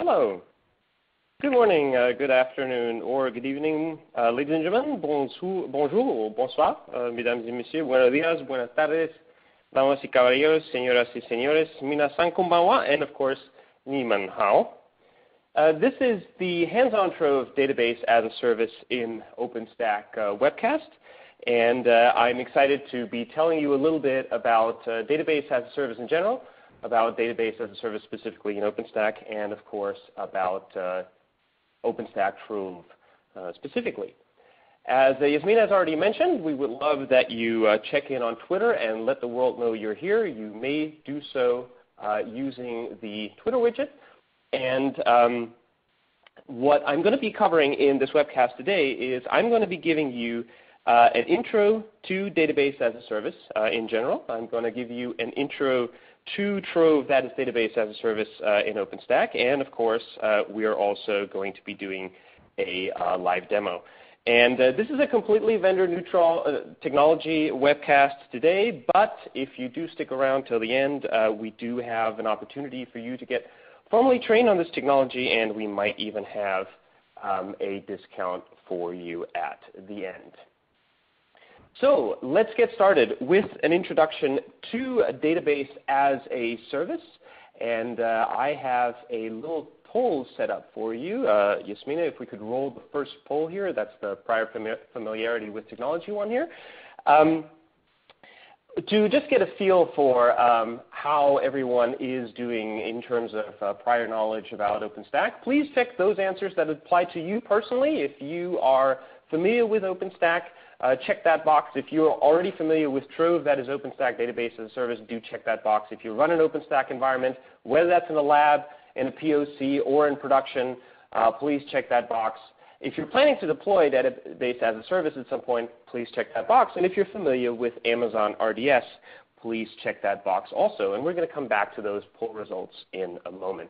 Hello. Good morning, good afternoon, or good evening, ladies and gentlemen. Bonjour, bonsoir, mesdames et messieurs. Buenos días, buenas tardes, damas y caballeros, señoras y señores, minasan konbanwa, and of course, ni man hao. This is the hands-on Trove database as a service in OpenStack Webcast. And I'm excited to be telling you a little bit about database as a service in general, about database as a service specifically in OpenStack, and of course about OpenStack Trove specifically. As Yasmina has already mentioned, we would love that you check in on Twitter and let the world know you're here. You may do so using the Twitter widget. And what I'm going to be covering in this webcast today is I'm going to be giving you an intro to database as a service in general. I'm going to give you an intro to Trove, that is database as a service in OpenStack. And of course, we are also going to be doing a live demo. And this is a completely vendor-neutral technology webcast today, but if you do stick around till the end, we do have an opportunity for you to get formally trained on this technology, and we might even have a discount for you at the end. So let's get started with an introduction to a database as a service. And I have a little poll set up for you. Yasmina, if we could roll the first poll here. That's the prior familiarity with technology one here. To just get a feel for how everyone is doing in terms of prior knowledge about OpenStack, please check those answers that apply to you personally. If you are familiar with OpenStack, check that box. If you're already familiar with Trove, that is OpenStack Database as a Service, do check that box. If you run an OpenStack environment, whether that's in a lab, in a POC, or in production, please check that box. If you're planning to deploy database as a service at some point, please check that box. And if you're familiar with Amazon RDS, please check that box also. And we're going to come back to those poll results in a moment.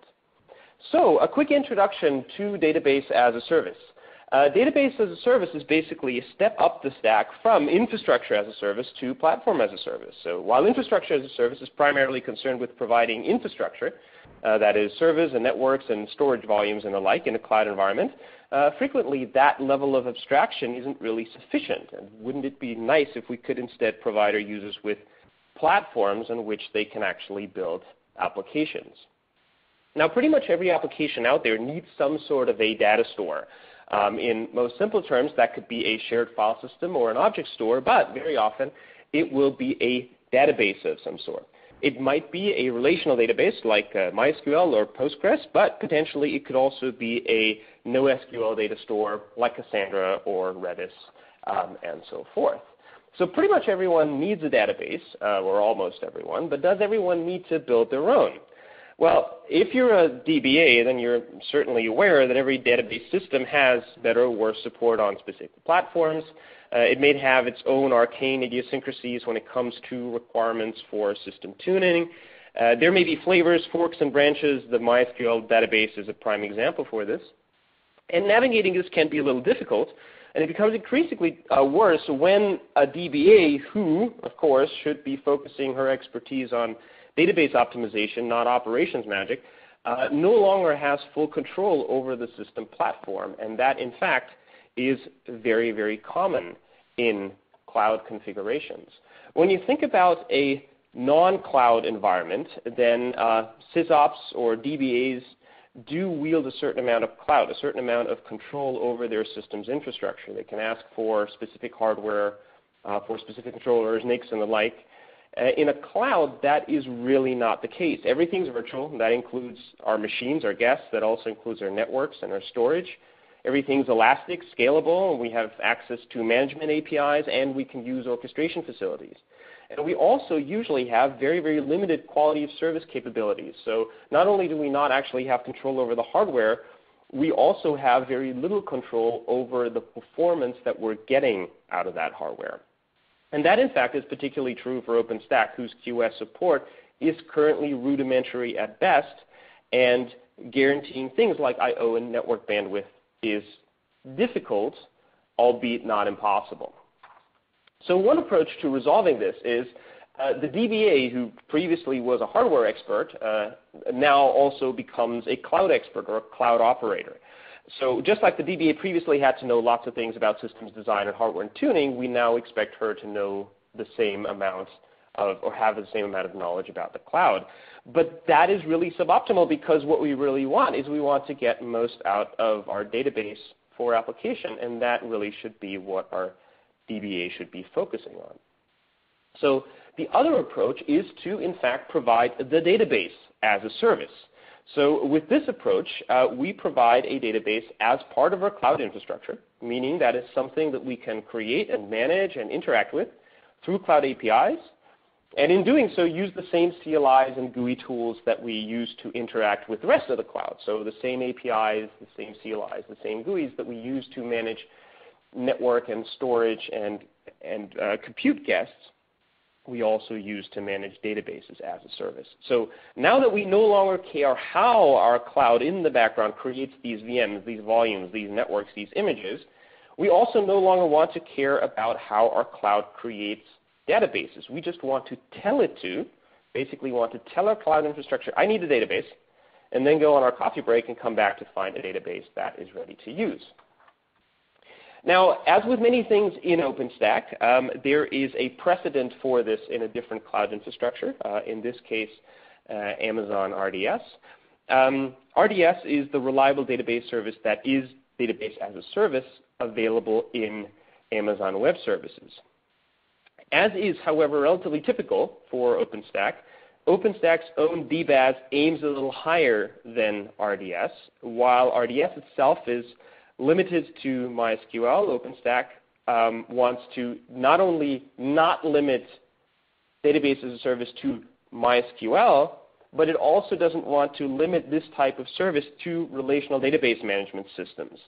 So a quick introduction to database as a service. Database as a service is basically a step up the stack from infrastructure as a service to platform as a service. So while infrastructure as a service is primarily concerned with providing infrastructure, that is servers and networks and storage volumes and the like in a cloud environment, frequently that level of abstraction isn't really sufficient. And wouldn't it be nice if we could instead provide our users with platforms on which they can actually build applications? Now, pretty much every application out there needs some sort of a data store. In most simple terms, that could be a shared file system or an object store, but very often it will be a database of some sort. It might be a relational database like MySQL or Postgres, but potentially it could also be a NoSQL data store like Cassandra or Redis and so forth. So pretty much everyone needs a database, or almost everyone, but does everyone need to build their own? Well, if you're a DBA, then you're certainly aware that every database system has better or worse support on specific platforms. It may have its own arcane idiosyncrasies when it comes to requirements for system tuning. There may be flavors, forks, and branches. The MySQL database is a prime example for this. And navigating this can be a little difficult, and it becomes increasingly worse when a DBA who, of course, should be focusing her expertise on database optimization, not operations magic, no longer has full control over the system platform. And that, in fact, is very, very common in cloud configurations. When you think about a non-cloud environment, then sysops or DBAs do wield a certain amount of cloud, a certain amount of control over their system's infrastructure. They can ask for specific hardware, for specific controllers, NICs, and the like. In a cloud, that is really not the case. Everything's virtual. That includes our machines, our guests. That also includes our networks and our storage. Everything's elastic, scalable, and we have access to management APIs, and we can use orchestration facilities. And we also usually have very, very limited quality of service capabilities. So not only do we not actually have control over the hardware, we also have very little control over the performance that we're getting out of that hardware. And that, in fact, is particularly true for OpenStack, whose QoS support is currently rudimentary at best, and guaranteeing things like I/O and network bandwidth is difficult, albeit not impossible. So one approach to resolving this is the DBA, who previously was a hardware expert, now also becomes a cloud expert or a cloud operator. So just like the DBA previously had to know lots of things about systems design and hardware and tuning, we now expect her to know the same amount of, or have the same amount of knowledge about the cloud. But that is really suboptimal, because what we really want is we want to get most out of our database for application, and that really should be what our DBA should be focusing on. So the other approach is to, in fact, provide the database as a service. So with this approach, we provide a database as part of our cloud infrastructure, meaning that it's something that we can create and manage and interact with through cloud APIs, and in doing so use the same CLIs and GUI tools that we use to interact with the rest of the cloud. So the same APIs, the same CLIs, the same GUIs that we use to manage network and storage and compute guests, we also use to manage databases as a service. So now that we no longer care how our cloud in the background creates these VMs, these volumes, these networks, these images, we also no longer want to care about how our cloud creates databases. We just want to tell it to, basically want to tell our cloud infrastructure, I need a database, and then go on our coffee break and come back to find a database that is ready to use. Now, as with many things in OpenStack, there is a precedent for this in a different cloud infrastructure, in this case, Amazon RDS. RDS is the reliable database service that is database as a service available in Amazon Web Services. As is, however, relatively typical for OpenStack, OpenStack's own DBaaS aims a little higher than RDS. While RDS itself is limited to MySQL, OpenStack wants to not only not limit database as a service to MySQL, but it also doesn't want to limit this type of service to relational database management systems.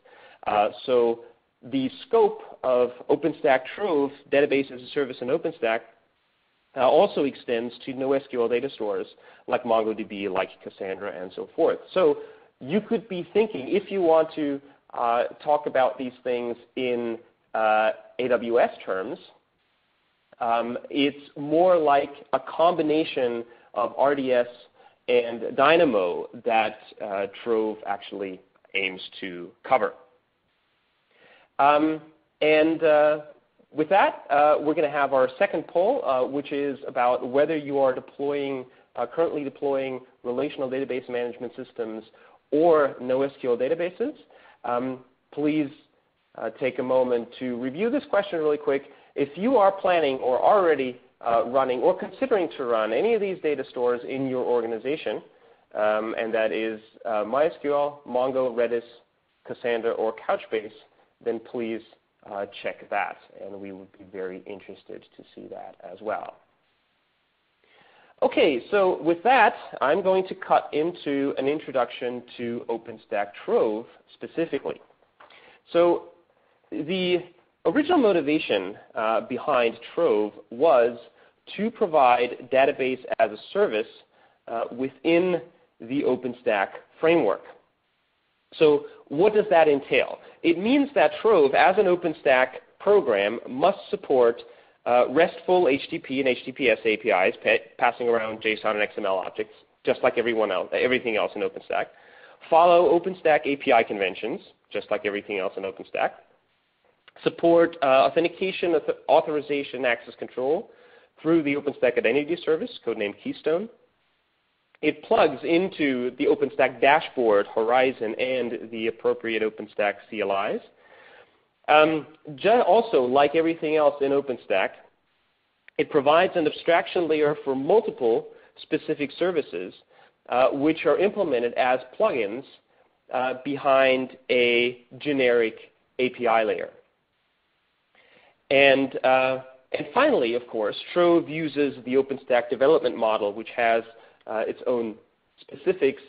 So the scope of OpenStack Trove, database as a service in OpenStack, also extends to NoSQL data stores like MongoDB, like Cassandra, and so forth. So you could be thinking, if you want to talk about these things in AWS terms, it's more like a combination of RDS and Dynamo that Trove actually aims to cover. With that, we're going to have our second poll, which is about whether you are currently deploying relational database management systems or NoSQL databases. Please take a moment to review this question really quick. If you are planning or already running or considering to run any of these data stores in your organization, and that is MySQL, Mongo, Redis, Cassandra, or Couchbase, then please check that, and we would be very interested to see that as well. Okay, so with that, I'm going to cut into an introduction to OpenStack Trove specifically. So the original motivation behind Trove was to provide database as a service within the OpenStack framework. So what does that entail? It means that Trove, as an OpenStack program, must support RESTful HTTP and HTTPS APIs, passing around JSON and XML objects, just like everything else in OpenStack. Follow OpenStack API conventions, just like everything else in OpenStack. Support authentication, authorization, access control through the OpenStack Identity Service, codenamed Keystone. It plugs into the OpenStack dashboard, Horizon, and the appropriate OpenStack CLIs. Also, like everything else in OpenStack, it provides an abstraction layer for multiple specific services, which are implemented as plugins behind a generic API layer. And finally, of course, Trove uses the OpenStack development model, which has its own specifics.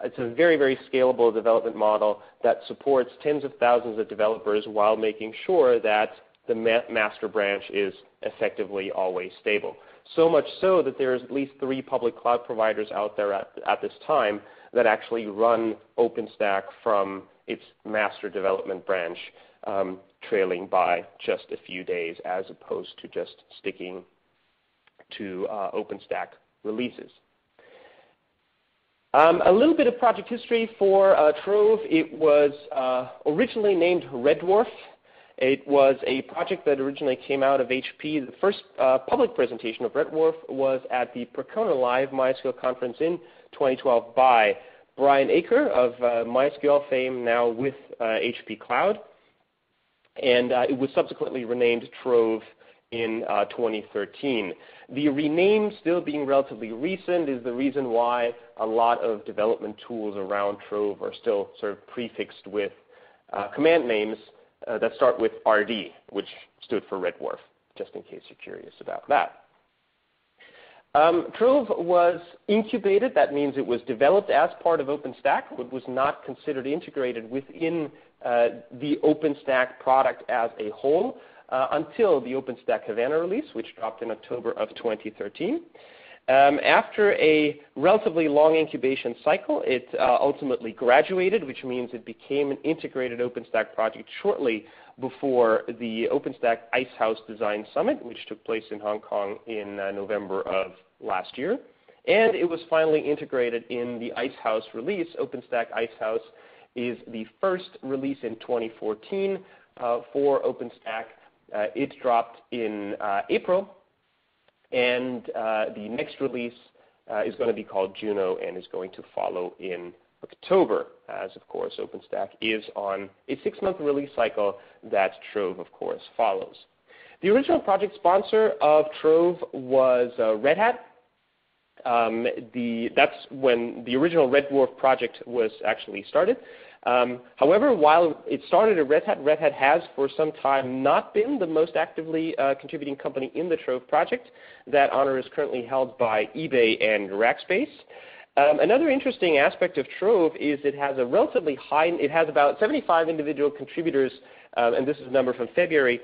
It's a very, very scalable development model that supports tens of thousands of developers while making sure that the master branch is effectively always stable. So much so that there's at least 3 public cloud providers out there at this time that actually run OpenStack from its master development branch, trailing by just a few days, as opposed to just sticking to OpenStack releases. A little bit of project history for Trove. It was originally named Red Dwarf. It was a project that originally came out of HP. The first public presentation of Red Dwarf was at the Percona Live MySQL conference in 2012 by Brian Aker of MySQL fame, now with HP Cloud. And it was subsequently renamed Trove in 2013. The rename, still being relatively recent, is the reason why a lot of development tools around Trove are still sort of prefixed with command names that start with RD, which stood for Red Dwarf, just in case you're curious about that. Trove was incubated. That means it was developed as part of OpenStack, but was not considered integrated within the OpenStack product as a whole until the OpenStack Havana release, which dropped in October of 2013. After a relatively long incubation cycle, it ultimately graduated, which means it became an integrated OpenStack project shortly before the OpenStack Icehouse Design Summit, which took place in Hong Kong in November of last year. And it was finally integrated in the Icehouse release. OpenStack Icehouse is the first release in 2014 for OpenStack. It dropped in April, and the next release is going to be called Juno and is going to follow in October, as of course OpenStack is on a 6-month release cycle that Trove of course follows. The original project sponsor of Trove was Red Hat. That's when the original Red Dwarf project was actually started. However, while it started at Red Hat has for some time not been the most actively contributing company in the Trove project. That honor is currently held by eBay and Rackspace. Another interesting aspect of Trove is it has a relatively high, it has about 75 individual contributors, and this is a number from February.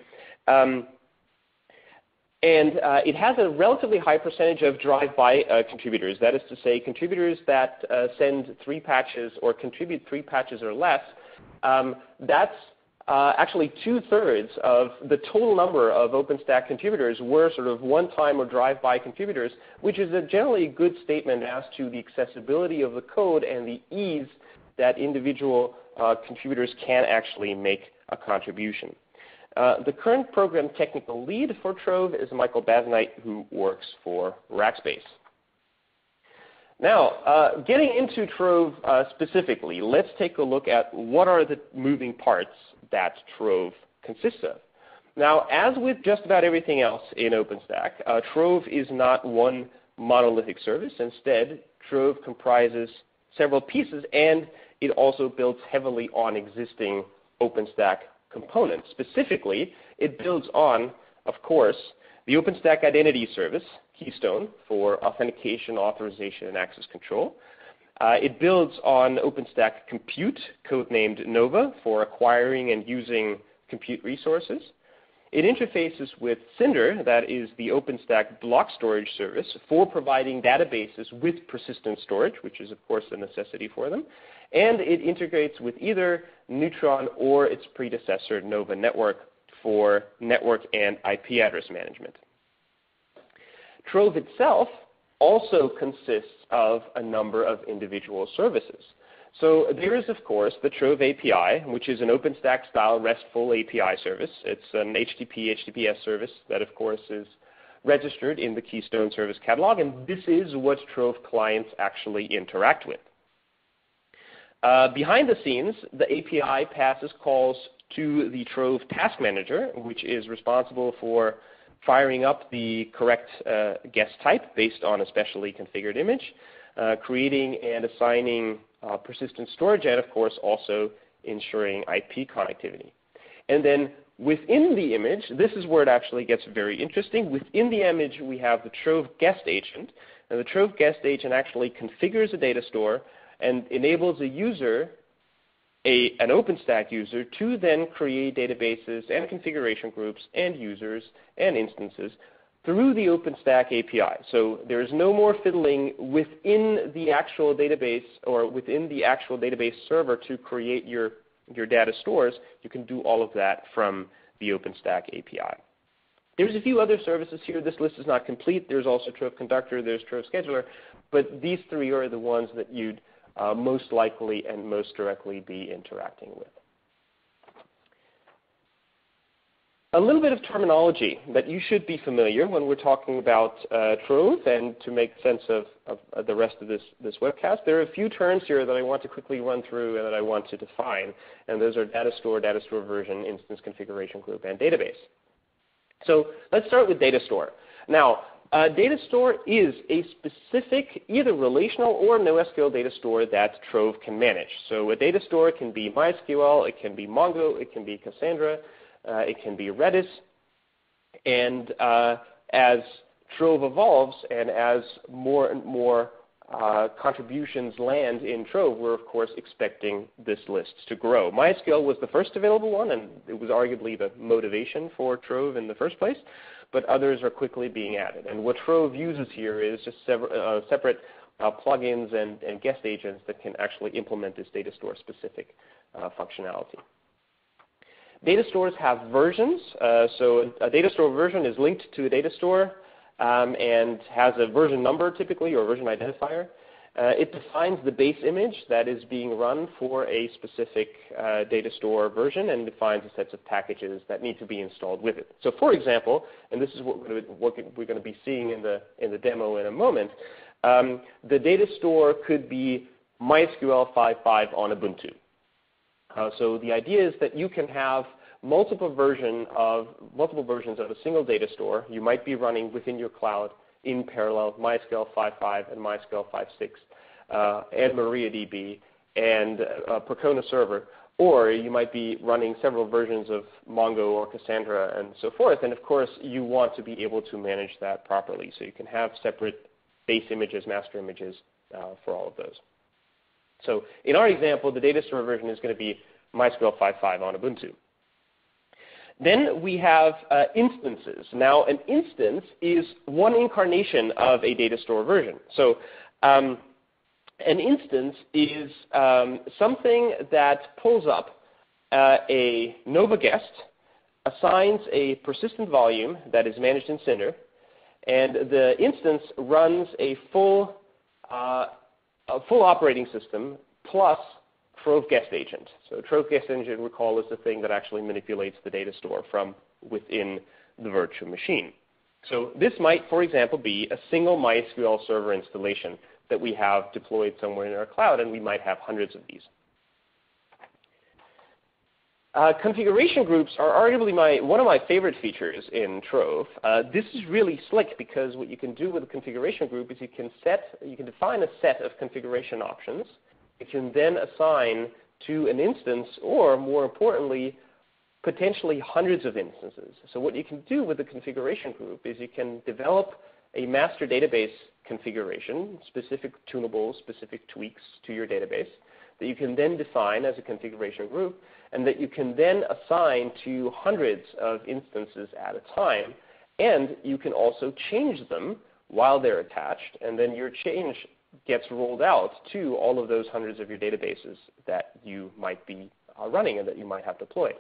It has a relatively high percentage of drive-by contributors. That is to say, contributors that send 3 patches or contribute 3 patches or less. That's actually 2/3 of the total number of OpenStack contributors were sort of one-time or drive-by contributors, which is a generally good statement as to the accessibility of the code and the ease that individual contributors can actually make a contribution. The current program technical lead for Trove is Michael Basnight, who works for Rackspace. Now, getting into Trove specifically, let's take a look at what are the moving parts that Trove consists of. Now, as with just about everything else in OpenStack, Trove is not one monolithic service. Instead, Trove comprises several pieces, and it also builds heavily on existing OpenStack components. Specifically, it builds on, of course, the OpenStack Identity Service, Keystone, for authentication, authorization, and access control. It builds on OpenStack Compute, codenamed Nova, for acquiring and using compute resources. It interfaces with Cinder, that is the OpenStack block storage service, for providing databases with persistent storage, which is, of course, a necessity for them. And it integrates with either Neutron or its predecessor, Nova Network, for network and IP address management. Trove itself also consists of a number of individual services. So there is, of course, the Trove API, which is an OpenStack-style RESTful API service. It's an HTTPS service that, of course, is registered in the Keystone Service Catalog, and this is what Trove clients actually interact with. Behind the scenes, the API passes calls to the Trove Task Manager, which is responsible for firing up the correct guest type based on a specially configured image, creating and assigning persistent storage, and of course also ensuring IP connectivity. And then within the image, this is where it actually gets very interesting. Within the image, we have the Trove Guest Agent. And the Trove Guest Agent actually configures a data store and enables a user, an OpenStack user, to then create databases and configuration groups and users and instances through the OpenStack API. So there's no more fiddling within the actual database or within the actual database server to create your data stores. You can do all of that from the OpenStack API. There's a few other services here. This list is not complete. There's also Trove Conductor, there's Trove Scheduler, but these three are the ones that you'd most likely and most directly be interacting with. A little bit of terminology that you should be familiar when we're talking about Trove, and to make sense of the rest of this webcast. There are a few terms here that I want to quickly run through and that I want to define, and those are DATASTORE, DATASTORE version, instance configuration group, and database. So let's start with DATASTORE. Now, DATASTORE is a specific either relational or NoSQL data store that Trove can manage. So a data store can be MySQL, it can be Mongo, it can be Cassandra, it can be Redis. And as Trove evolves and as more and more contributions land in Trove, we're of course expecting this list to grow. MySQL was the first available one, and it was arguably the motivation for Trove in the first place, but others are quickly being added. And what Trove uses here is just separate plugins and guest agents that can actually implement this data store specific functionality. Data stores have versions. So a data store version is linked to a data store and has a version number typically, or version identifier. It defines the base image that is being run for a specific data store version and defines a set of packages that need to be installed with it. So for example, and this is what we're going to be seeing in the demo in a moment, the data store could be MySQL 5.5 on Ubuntu. So the idea is that you can have multiple versions of a single data store. You might be running within your cloud in parallel MySQL 5.5 and MySQL 5.6 and MariaDB and Percona server, or you might be running several versions of Mongo or Cassandra and so forth. And of course, you want to be able to manage that properly. So you can have separate base images, master images for all of those. So in our example, the data store version is going to be MySQL 5.5 on Ubuntu. Then we have instances. Now, an instance is one incarnation of a data store version. So an instance is something that pulls up a Nova guest, assigns a persistent volume that is managed in Cinder, and the instance runs a full operating system plus Trove guest agent. So Trove guest agent, recall, is the thing that actually manipulates the data store from within the virtual machine. So this might, for example, be a single MySQL server installation that we have deployed somewhere in our cloud, and we might have hundreds of these. Configuration groups are arguably one of my favorite features in Trove. This is really slick because what you can do with a configuration group is you can define a set of configuration options. You can then assign to an instance, or more importantly, potentially hundreds of instances. So what you can do with the configuration group is you can develop a master database configuration, specific tunables, specific tweaks to your database that you can then define as a configuration group, and that you can then assign to hundreds of instances at a time. And you can also change them while they're attached, and then your change gets rolled out to all of those hundreds of your databases that you might be running and that you might have deployed.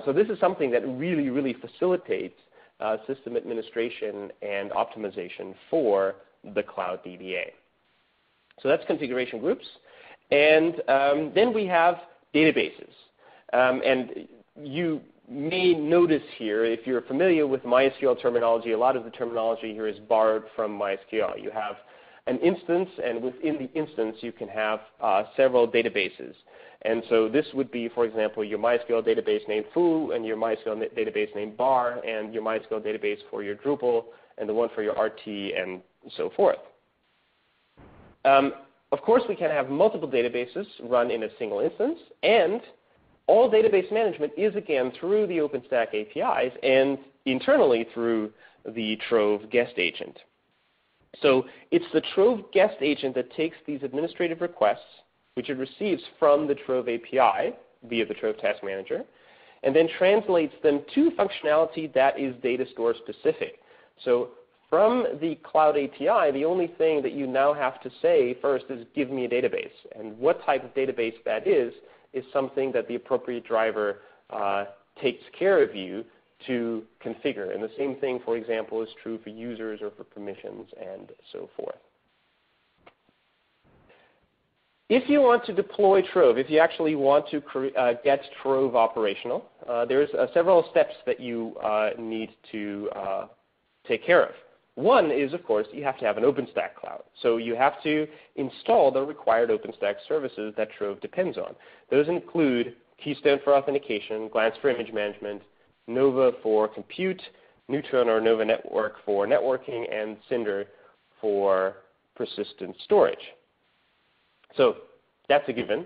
So this is something that really, really facilitates system administration and optimization for the Cloud DBA. So that's configuration groups. And then we have databases. And you may notice here, if you're familiar with MySQL terminology, a lot of the terminology here is borrowed from MySQL. You have an instance, and within the instance you can have several databases. And so this would be, for example, your MySQL database named Foo, and your MySQL database named Bar, and your MySQL database for your Drupal, and the one for your RT, and so forth. Of course, we can have multiple databases run in a single instance, and all database management is, again, through the OpenStack APIs and internally through the Trove guest agent. So it's the Trove guest agent that takes these administrative requests, which it receives from the Trove API via the Trove Task Manager, and then translates them to functionality that is data store specific. So from the Cloud API, the only thing that you now have to say first is give me a database. And what type of database that is something that the appropriate driver takes care of you to configure. And the same thing, for example, is true for users or for permissions and so forth. If you want to deploy Trove, if you actually want to get Trove operational, there's several steps that you need to take care of. One is, of course, you have to have an OpenStack cloud. So you have to install the required OpenStack services that Trove depends on. Those include Keystone for authentication, Glance for image management, Nova for compute, Neutron or Nova Network for networking, and Cinder for persistent storage. So that's a given.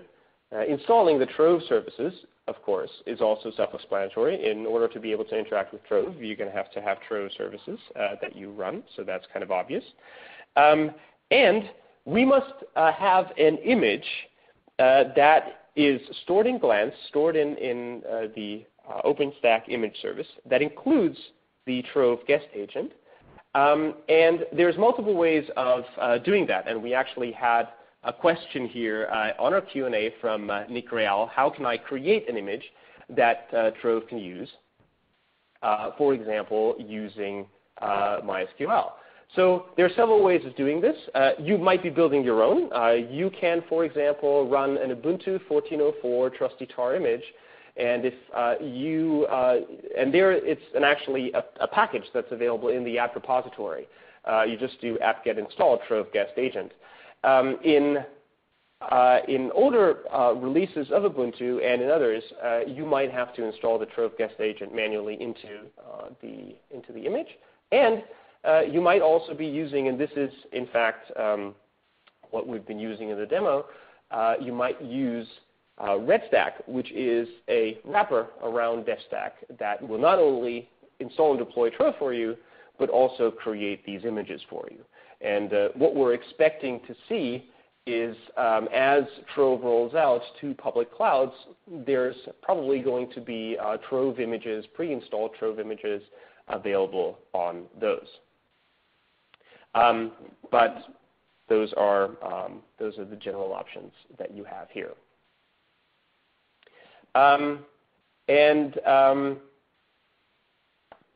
Installing the Trove services, of course, is also self-explanatory. In order to be able to interact with Trove, you're going to have Trove services that you run, so that's kind of obvious. And we must have an image that is stored in Glance, stored in the OpenStack image service that includes the Trove guest agent. And there's multiple ways of doing that, and we actually had a question here on our Q&A from Nick Real. How can I create an image that Trove can use, for example, using MySQL? So there are several ways of doing this. You might be building your own. You can, for example, run an Ubuntu 14.04 trusty tar image, and if it's actually a package that's available in the app repository. You just do apt-get install Trove guest agent. In older releases of Ubuntu and in others, you might have to install the Trove guest agent manually into the image. And you might also be using, and this is in fact what we've been using in the demo, you might use RedStack, which is a wrapper around DevStack that will not only install and deploy Trove for you, but also create these images for you. And what we're expecting to see is as Trove rolls out to public clouds, there's probably going to be Trove images, pre-installed Trove images available on those. But those are the general options that you have here.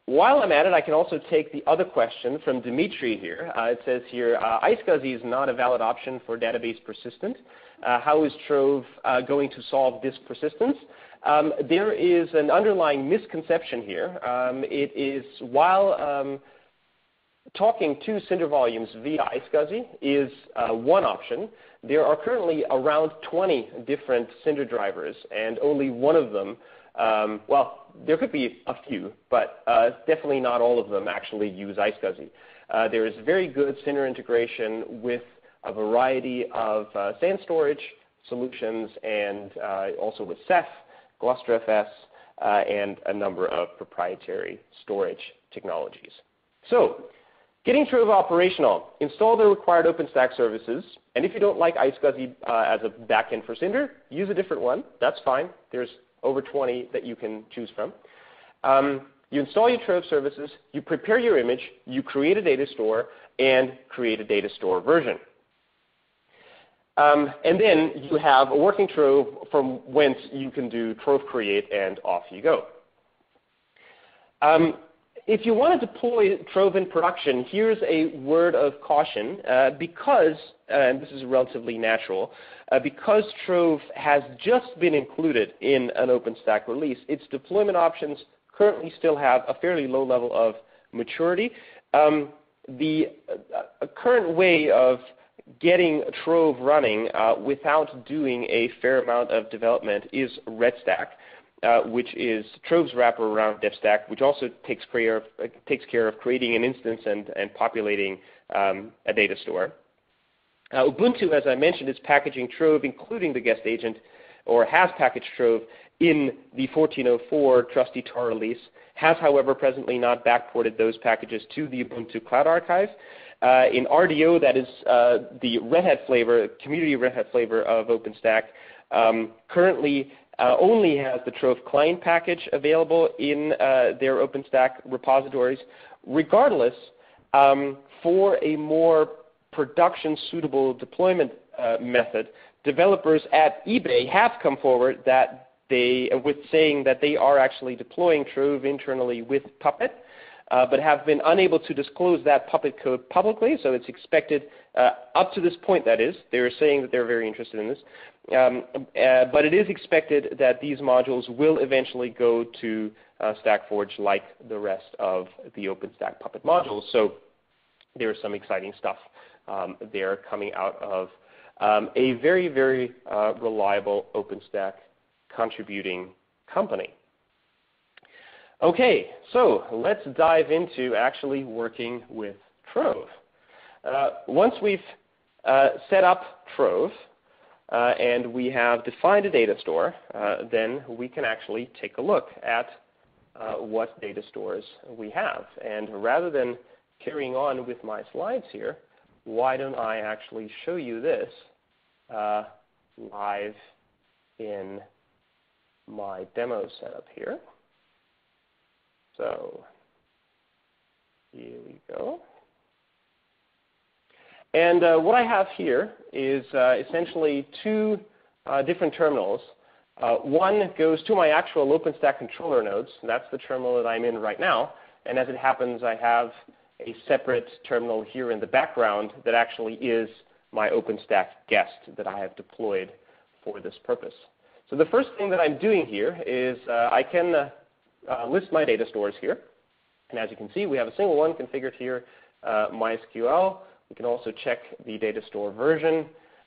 While I'm at it, I can also take the other question from Dimitri here. It says here, iSCSI is not a valid option for database persistent. How is Trove going to solve this persistence? There is an underlying misconception here. It is while talking to Cinder volumes via iSCSI is one option, there are currently around 20 different Cinder drivers, and only one of them well, there could be a few, but definitely not all of them actually use iSCSI. There is very good Cinder integration with a variety of SAN storage solutions and also with Ceph, GlusterFS, and a number of proprietary storage technologies. So, getting Trove operational, install the required OpenStack services, and if you don't like iSCSI as a backend for Cinder, use a different one. That's fine. There's over 20 that you can choose from. You install your Trove services, you prepare your image, you create a data store, and create a data store version. And then you have a working Trove from whence you can do Trove create, and off you go. If you want to deploy Trove in production, here's a word of caution because, and this is relatively natural, because Trove has just been included in an OpenStack release, its deployment options currently still have a fairly low level of maturity. The current way of getting Trove running without doing a fair amount of development is RedStack. Which is Trove's wrapper around DevStack, which also takes care of creating an instance and populating a data store. Ubuntu, as I mentioned, is packaging Trove, including the guest agent, or has packaged Trove in the 14.04 trusty tar release, has, however, presently not backported those packages to the Ubuntu Cloud Archive. In RDO, that is the Red Hat flavor, community Red Hat flavor of OpenStack, currently only has the Trove client package available in their OpenStack repositories. Regardless, for a more production-suitable deployment method, developers at eBay have come forward that with saying that they are actually deploying Trove internally with Puppet, but have been unable to disclose that Puppet code publicly. So it's expected, up to this point that is, they're saying that they're very interested in this. But it is expected that these modules will eventually go to StackForge like the rest of the OpenStack Puppet modules. So there's some exciting stuff there coming out of a very, very reliable OpenStack contributing company. Okay, so let's dive into actually working with Trove. Once we've set up Trove and we have defined a data store, then we can actually take a look at what data stores we have. And rather than carrying on with my slides here, why don't I actually show you this live in my demo setup here. So here we go. And what I have here is essentially two different terminals. One goes to my actual OpenStack controller nodes. That's the terminal that I'm in right now. And as it happens, I have a separate terminal here in the background that actually is my OpenStack guest that I have deployed for this purpose. So the first thing that I'm doing here is I can list my data stores here. And as you can see, we have a single one configured here, MySQL. We can also check the data store version.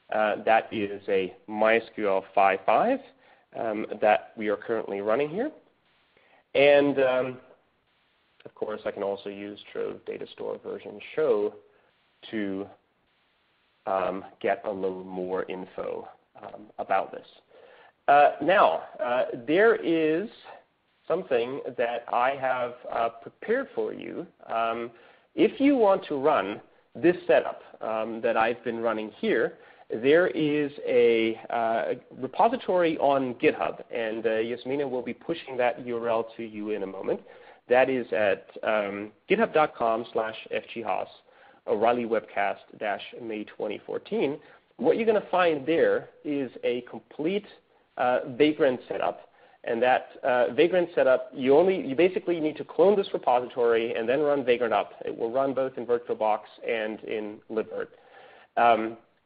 That is a MySQL 5.5 that we are currently running here. And of course, I can also use Trove data store version show to get a little more info about this. Now, there is something that I have prepared for you. If you want to run this setup that I've been running here, there is a repository on GitHub, and Yasmina will be pushing that URL to you in a moment. That is at github.com/fghaas, O'Reilly Webcast-May 2014. What you're going to find there is a complete Vagrant setup. And that Vagrant setup, you basically need to clone this repository and then run Vagrant up. It will run both in VirtualBox and in libvirt.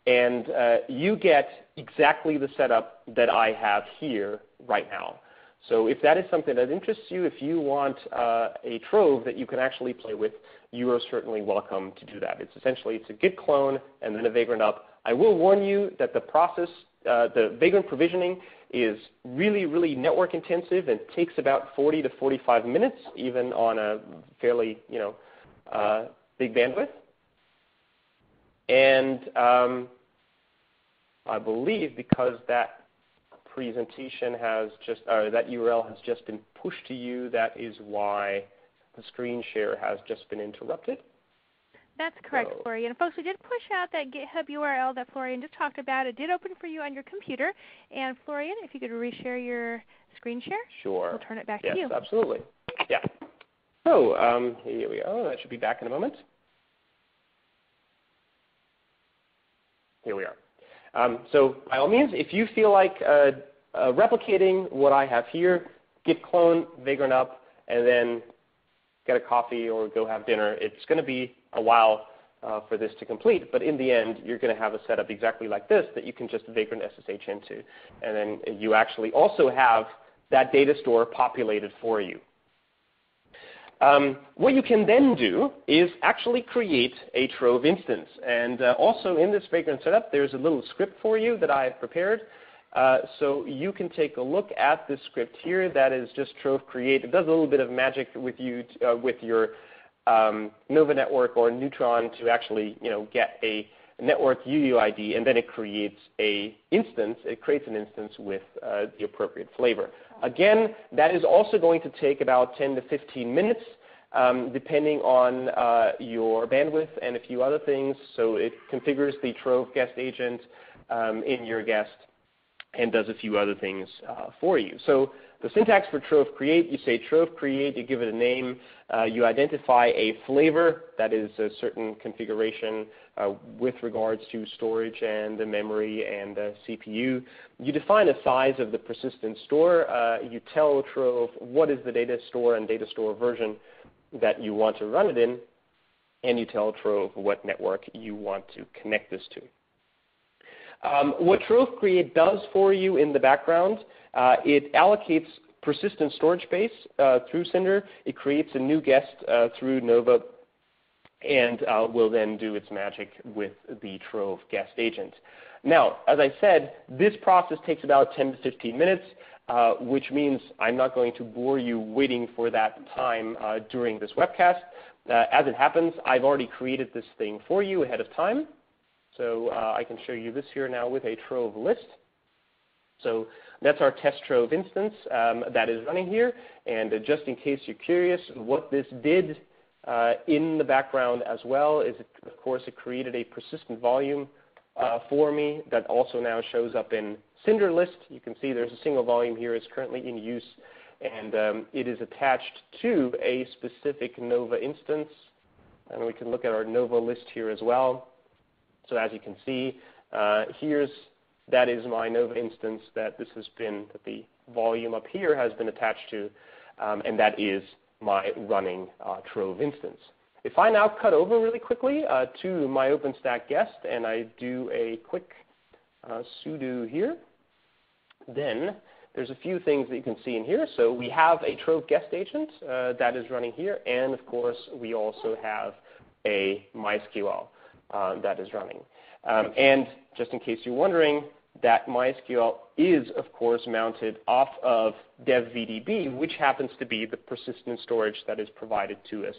And you get exactly the setup that I have here right now. So if that is something that interests you, if you want a Trove that you can actually play with, you are certainly welcome to do that. It's essentially a Git clone and then a Vagrant up. I will warn you that the process, the Vagrant provisioning, is really, really network intensive and takes about 40 to 45 minutes, even on a fairly, big bandwidth. And I believe because that presentation has just, that URL has just been pushed to you, that is why the screen share has just been interrupted. That's correct, Florian. Folks, we did push out that GitHub URL that Florian just talked about. It did open for you on your computer. And Florian, if you could reshare your screen share, sure. We'll turn it back to you. Yes, absolutely. Yeah. So here we go. That should be back in a moment. Here we are. So by all means, if you feel like replicating what I have here, git clone, Vagrant up, and then get a coffee or go have dinner, it's going to be a while for this to complete, but in the end, you're going to have a setup exactly like this that you can just Vagrant SSH into. And then you actually also have that data store populated for you. What you can then do is actually create a Trove instance. And also in this Vagrant setup, there's a little script for you that I have prepared. So you can take a look at this script here. That is just Trove create. It does a little bit of magic with you with your Nova network or Neutron to actually get a network UUID, and then it creates a instance. It creates an instance with the appropriate flavor. Again, that is also going to take about 10 to 15 minutes, depending on your bandwidth and a few other things. So it configures the Trove guest agent in your guest and does a few other things for you. So the syntax for Trove create, you say Trove create, you give it a name, you identify a flavor, that is a certain configuration with regards to storage and the memory and the CPU. You define a size of the persistent store. You tell Trove what is the data store and data store version that you want to run it in, and you tell Trove what network you want to connect this to. What Trove create does for you in the background, it allocates persistent storage space through Cinder. It creates a new guest through Nova, and will then do its magic with the Trove guest agent. Now, as I said, this process takes about 10 to 15 minutes, which means I'm not going to bore you waiting for that time during this webcast. As it happens, I've already created this thing for you ahead of time. So I can show you this here now with a Trove list. So that's our test Trove instance that is running here. And just in case you're curious, what this did in the background as well is, of course, it created a persistent volume for me that also now shows up in Cinder list. You can see there's a single volume here. It's currently in use. And it is attached to a specific Nova instance. And we can look at our Nova list here as well. So as you can see, that is my Nova instance that this has been, that the volume up here has been attached to, and that is my running Trove instance. If I now cut over really quickly to my OpenStack guest and I do a quick sudo here, then there's a few things that you can see in here. So we have a Trove guest agent that is running here, and of course we also have a MySQL that is running. And just in case you're wondering, that MySQL is, of course, mounted off of DevVDB, which happens to be the persistent storage that is provided to us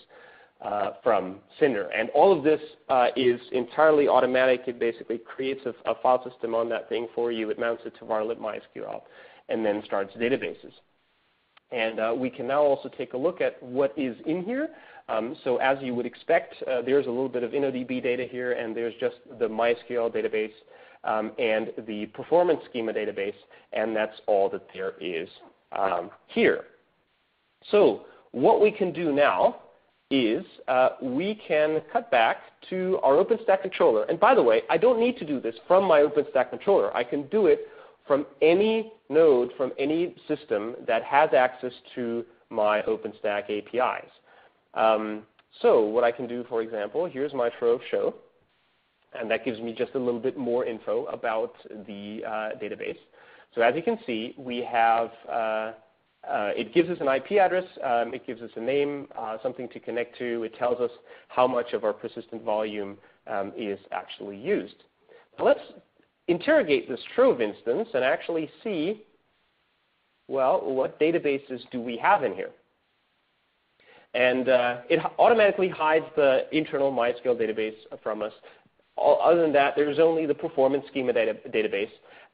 from Cinder. And all of this is entirely automatic. It basically creates a file system on that thing for you. It mounts it to varlet MySQL and then starts databases. And we can now also take a look at what is in here. So as you would expect, there's a little bit of InnoDB data here, and there's just the MySQL database and the performance schema database, and that's all that there is here. So what we can do now is we can cut back to our OpenStack controller. And by the way, I don't need to do this from my OpenStack controller. I can do it from any node, from any system that has access to my OpenStack APIs. So what I can do, for example, here's my Trove show, and that gives me just a little bit more info about the database. So as you can see, we have, it gives us an IP address, it gives us a name, something to connect to, it tells us how much of our persistent volume is actually used. Now let's interrogate this Trove instance and actually see, well, what databases do we have in here? And it automatically hides the internal MySQL database from us. Other than that, there's only the performance schema database,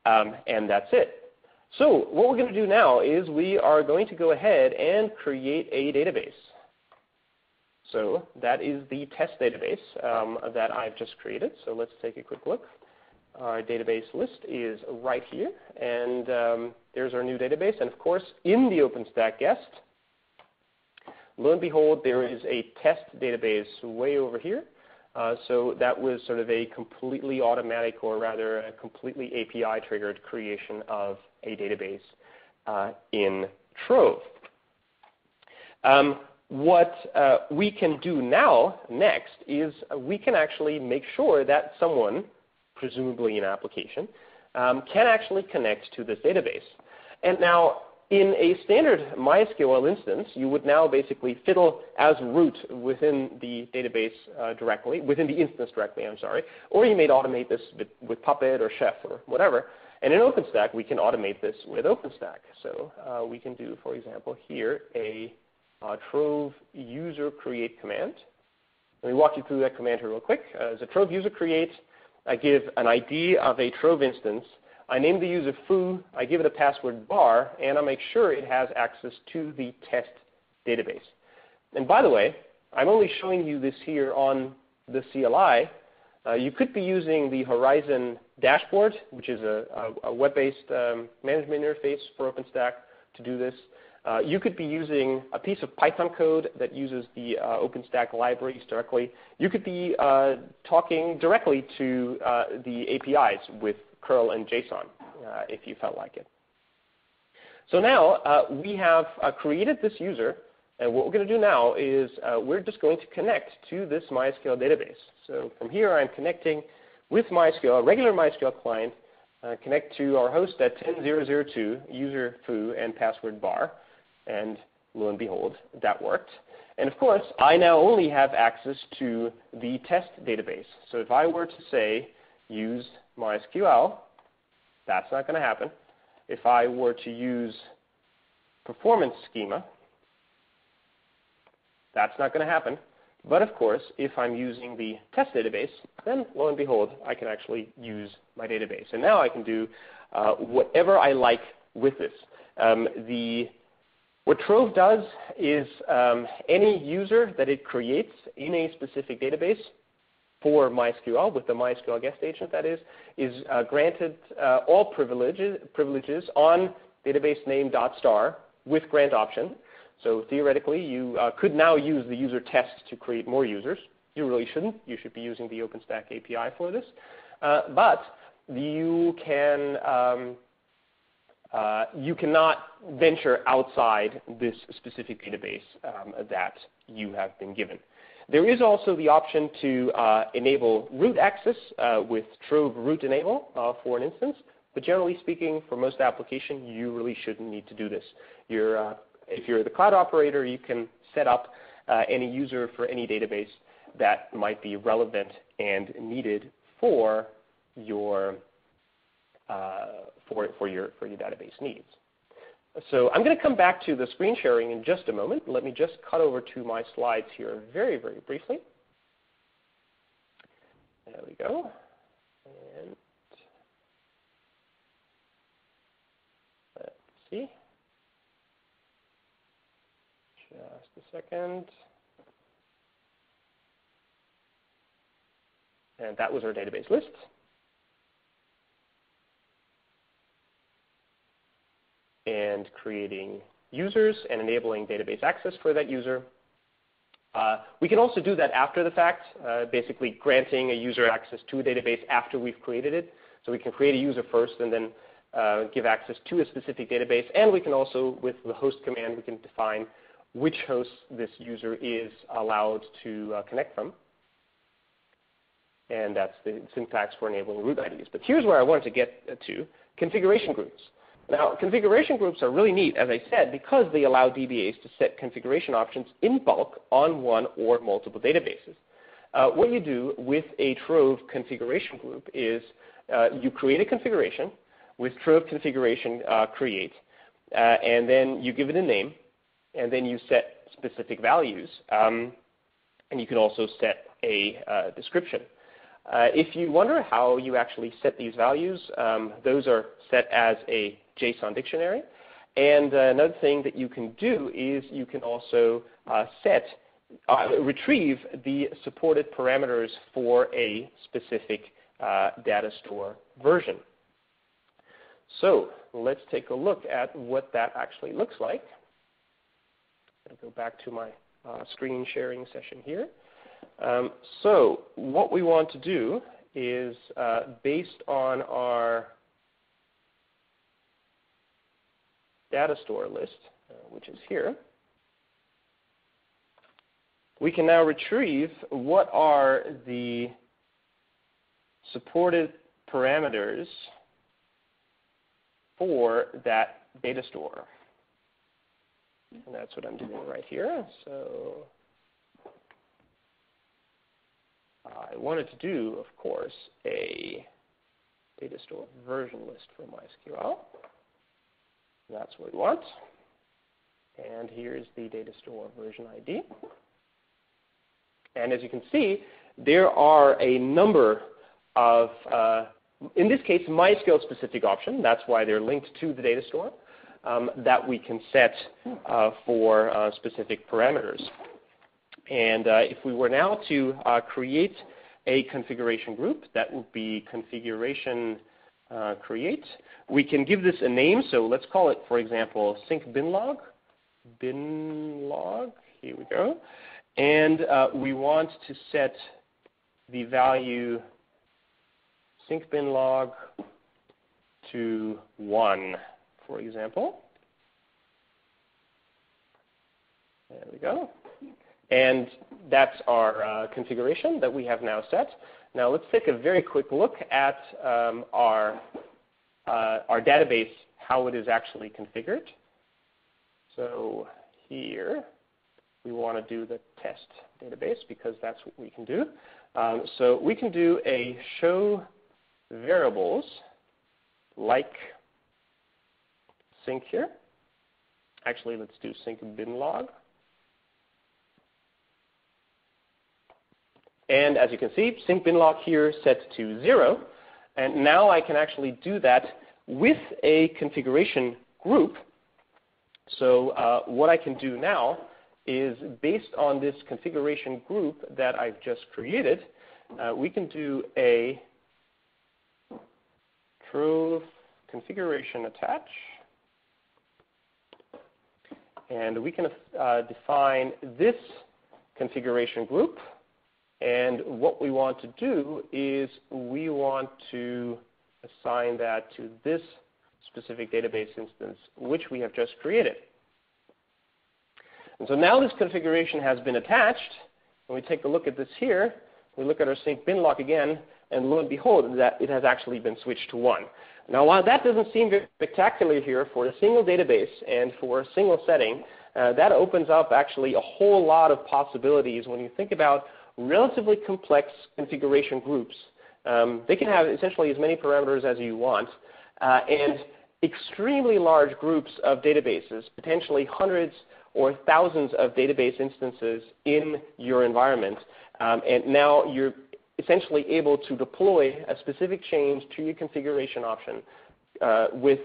and that's it. So what we're going to do now is we are going to go ahead and create a database. So that is the test database that I've just created. So let's take a quick look. Our database list is right here, and there's our new database. And of course, in the OpenStack guest, lo and behold, there is a test database way over here. So that was sort of a completely automatic, or rather a completely API-triggered creation of a database in Trove. What we can do now next is we can actually make sure that someone, presumably an application, can actually connect to this database. And now, in a standard MySQL instance, you would now basically fiddle as root within the database directly, within the instance directly, I'm sorry, or you may automate this with Puppet or Chef or whatever. And in OpenStack, we can automate this with OpenStack. So we can do, for example, here a Trove user create command. Let me walk you through that command here real quick. As a Trove user create, I give an ID of a Trove instance. I name the user foo, I give it a password bar, and I make sure it has access to the test database. And by the way, I'm only showing you this here on the CLI. You could be using the Horizon dashboard, which is a web-based management interface for OpenStack, to do this. You could be using a piece of Python code that uses the OpenStack libraries directly. You could be talking directly to the APIs with curl and JSON if you felt like it. So now we have created this user, and what we're going to do now is we're just going to connect to this MySQL database. So from here I'm connecting with MySQL, a regular MySQL client, connect to our host at 10.0.0.2, user foo and password bar, and lo and behold, that worked. And of course, I now only have access to the test database. So if I were to say use MySQL, that's not going to happen. If I were to use performance schema, that's not going to happen. But of course, if I'm using the test database, then lo and behold, I can actually use my database. And now I can do whatever I like with this. What Trove does is any user that it creates in a specific database for MySQL, with the MySQL guest agent that is granted all privileges on database name .star with grant option. So theoretically, you could now use the user test to create more users. You really shouldn't. You should be using the OpenStack API for this. But you cannot venture outside this specific database that you have been given. There is also the option to enable root access with Trove root enable for an instance. But generally speaking, for most applications, you really shouldn't need to do this. If you're the cloud operator, you can set up any user for any database that might be relevant and needed for your database needs. So I'm going to come back to the screen sharing in just a moment. Let me just cut over to my slides here very, very briefly. There we go. And let's see. Just a second. And that was our database list. And creating users and enabling database access for that user. We can also do that after the fact, basically granting a user access to a database after we've created it. So we can create a user first and then give access to a specific database. And we can also, with the host command, we can define which host this user is allowed to connect from. And that's the syntax for enabling root IDs. But here's where I wanted to get to, configuration groups. Now, configuration groups are really neat, as I said, because they allow DBAs to set configuration options in bulk on one or multiple databases. What you do with a Trove configuration group is you create a configuration with Trove configuration create, and then you give it a name, and then you set specific values. And you can also set a description. If you wonder how you actually set these values, those are set as a JSON dictionary. And another thing that you can do is you can also retrieve the supported parameters for a specific data store version. So let's take a look at what that actually looks like. I'll go back to my screen sharing session here. So what we want to do is, based on our data store list, which is here, we can now retrieve what are the supported parameters for that data store. And that's what I'm doing right here. So I wanted to do, of course, a data store version list for MySQL. That's what we want. And here's the data store version ID. And as you can see, there are a number of, in this case, MySQL-specific options. That's why they're linked to the data store, that we can set for specific parameters. And if we were now to create a configuration group, that would be configuration create. We can give this a name, so let's call it, for example, sync binlog. Binlog, here we go. And we want to set the value sync binlog to 1, for example. There we go. And that's our configuration that we have now set. Now let's take a very quick look at our database, how it is actually configured. So here we want to do the test database because that's what we can do. So we can do a show variables like sync here. Actually, let's do sync binlog. And as you can see, sync binlog here set to 0. And now I can actually do that with a configuration group. So what I can do now is, based on this configuration group that I've just created, we can do a Trove configuration attach. And we can define this configuration group. And what we want to do is we want to assign that to this specific database instance, which we have just created. And so now this configuration has been attached. When we take a look at this here, we look at our sync binlog again, and lo and behold, that it has actually been switched to 1. Now, while that doesn't seem very spectacular here for a single database and for a single setting, that opens up actually a whole lot of possibilities when you think about relatively complex configuration groups. They can have essentially as many parameters as you want, and extremely large groups of databases, potentially hundreds or thousands of database instances in your environment. And now you're essentially able to deploy a specific change to your configuration option with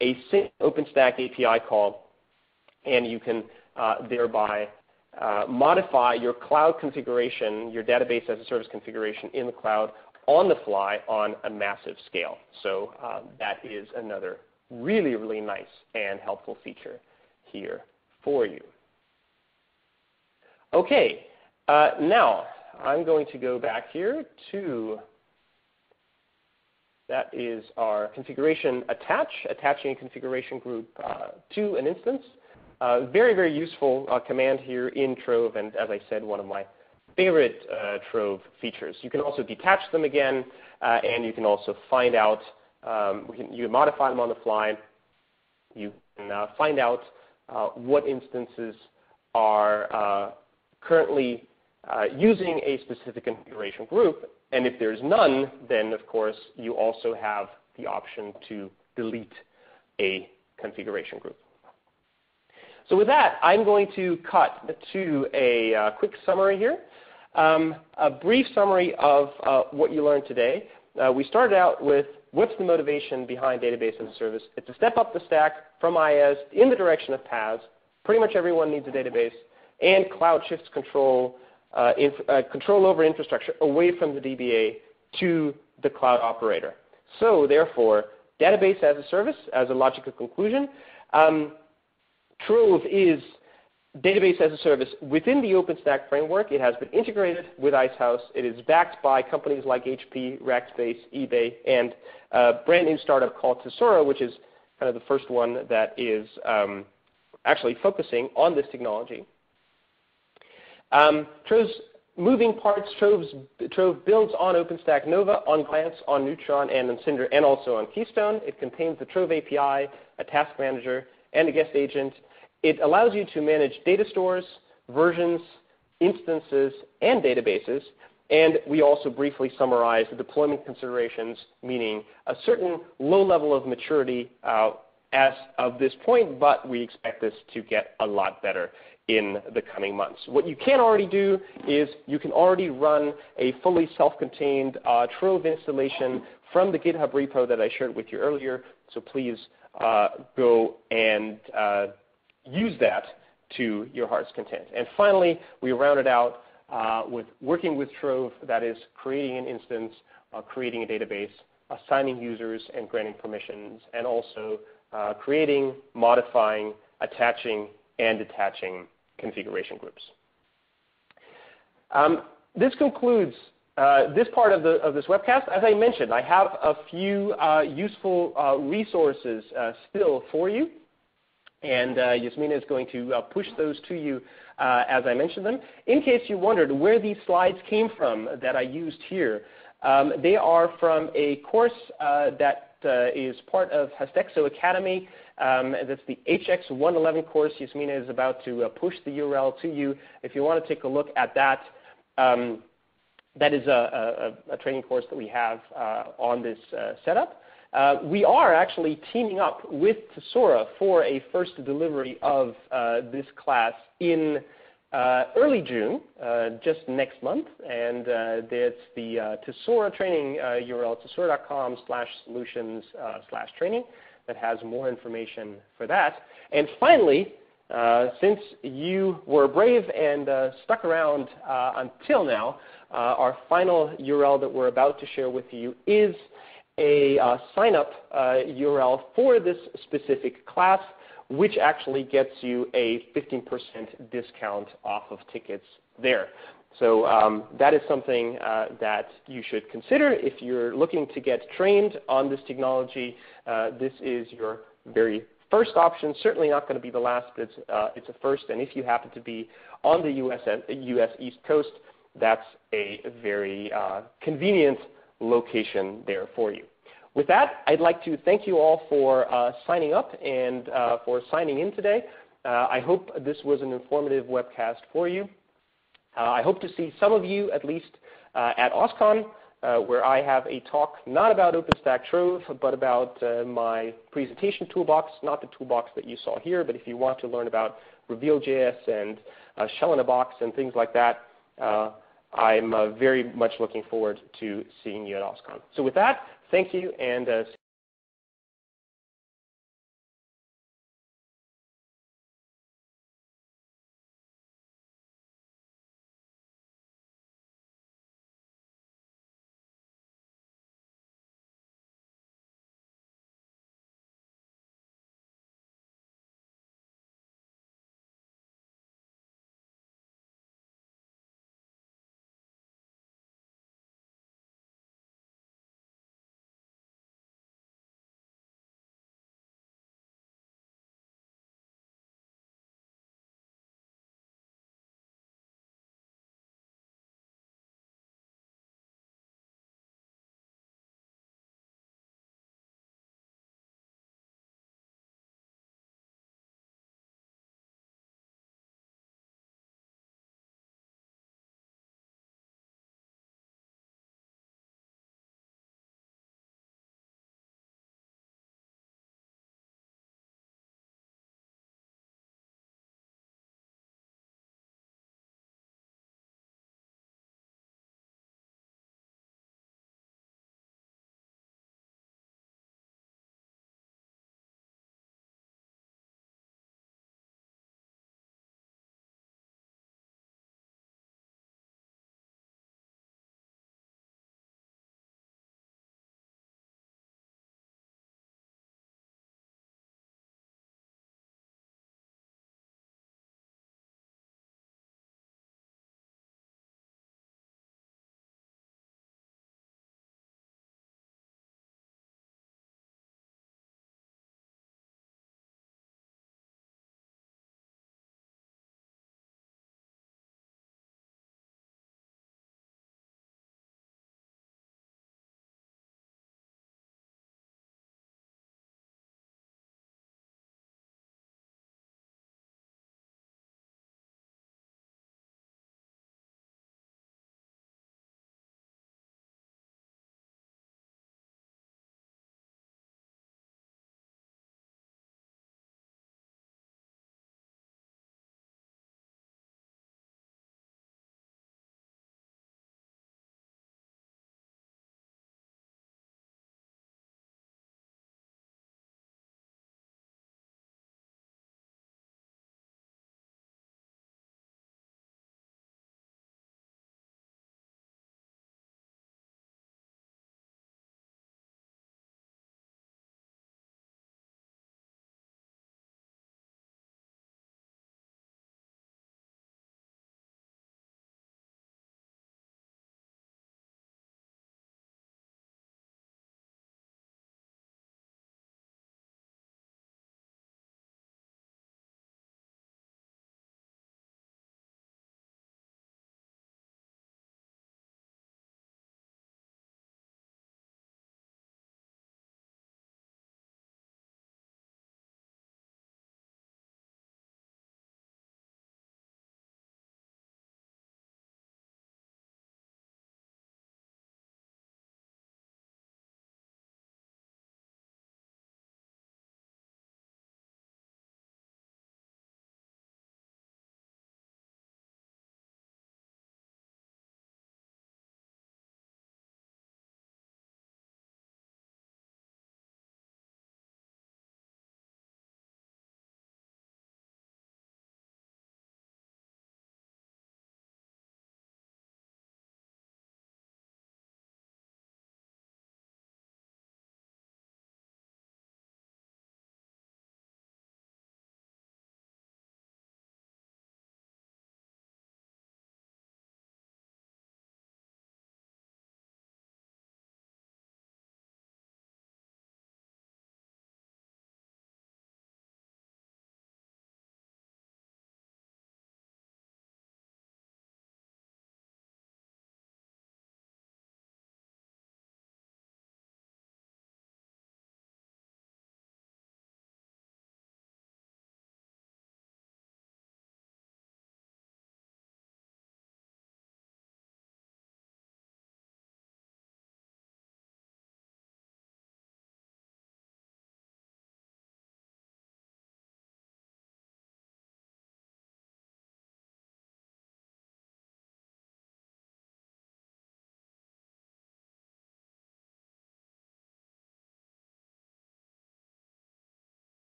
a single OpenStack API call, and you can thereby modify your cloud configuration, your database as a service configuration in the cloud on the fly on a massive scale. So that is another really, really nice and helpful feature here for you. Okay, now I'm going to go back here to, that is our configuration attaching a configuration group to an instance. Very, very useful command here in Trove, and as I said, one of my favorite Trove features. You can also detach them again, and you can also find out, you can modify them on the fly. You can find out what instances are currently using a specific configuration group, and if there's none, then of course you also have the option to delete a configuration group. So with that, I'm going to cut to a quick summary here, a brief summary of what you learned today. We started out with what's the motivation behind database as a service. It's a step up the stack from IaaS in the direction of PAAS. Pretty much everyone needs a database, and cloud shifts control over infrastructure away from the DBA to the cloud operator. So therefore, database as a service as a logical conclusion. Trove is database as a service within the OpenStack framework. It has been integrated with Icehouse. It is backed by companies like HP, Rackspace, eBay, and a brand new startup called Tesora, which is kind of the first one that is actually focusing on this technology. Trove's moving parts, Trove builds on OpenStack Nova, on Glance, on Neutron, and on Cinder, and also on Keystone. It contains the Trove API, a task manager, and a guest agent. It allows you to manage data stores, versions, instances, and databases. And we also briefly summarize the deployment considerations, meaning a certain low level of maturity as of this point, but we expect this to get a lot better in the coming months. What you can already do is you can already run a fully self-contained Trove installation from the GitHub repo that I shared with you earlier. So please go and use that to your heart's content. And finally, we rounded out with working with Trove, that is creating an instance, creating a database, assigning users and granting permissions, and also creating, modifying, attaching, and detaching configuration groups. This concludes this part of this webcast. As I mentioned, I have a few useful resources still for you, and Yasmina is going to push those to you as I mentioned them. In case you wondered where these slides came from that I used here, they are from a course that is part of Hastexo Academy. That's the HX111 course. Yasmina is about to push the URL to you. If you want to take a look at that, that is a training course that we have on this setup. We are actually teaming up with Tesora for a first delivery of this class in early June, just next month, and that's the Tesora training URL, tesora.com/solutions/training, that has more information for that. And finally, since you were brave and stuck around until now, our final URL that we're about to share with you is a sign-up URL for this specific class, which actually gets you a 15% discount off of tickets there. So that is something that you should consider if you're looking to get trained on this technology. This is your very first option. Certainly not going to be the last, but it's a first. And if you happen to be on the U.S. East Coast, that's a very convenient location there for you. With that, I'd like to thank you all for signing up and for signing in today. I hope this was an informative webcast for you. I hope to see some of you at least at OSCON, where I have a talk not about OpenStack Trove, but about my presentation toolbox, not the toolbox that you saw here, but if you want to learn about Reveal.js and Shell in a Box and things like that, I'm very much looking forward to seeing you at OSCON. So with that, thank you, and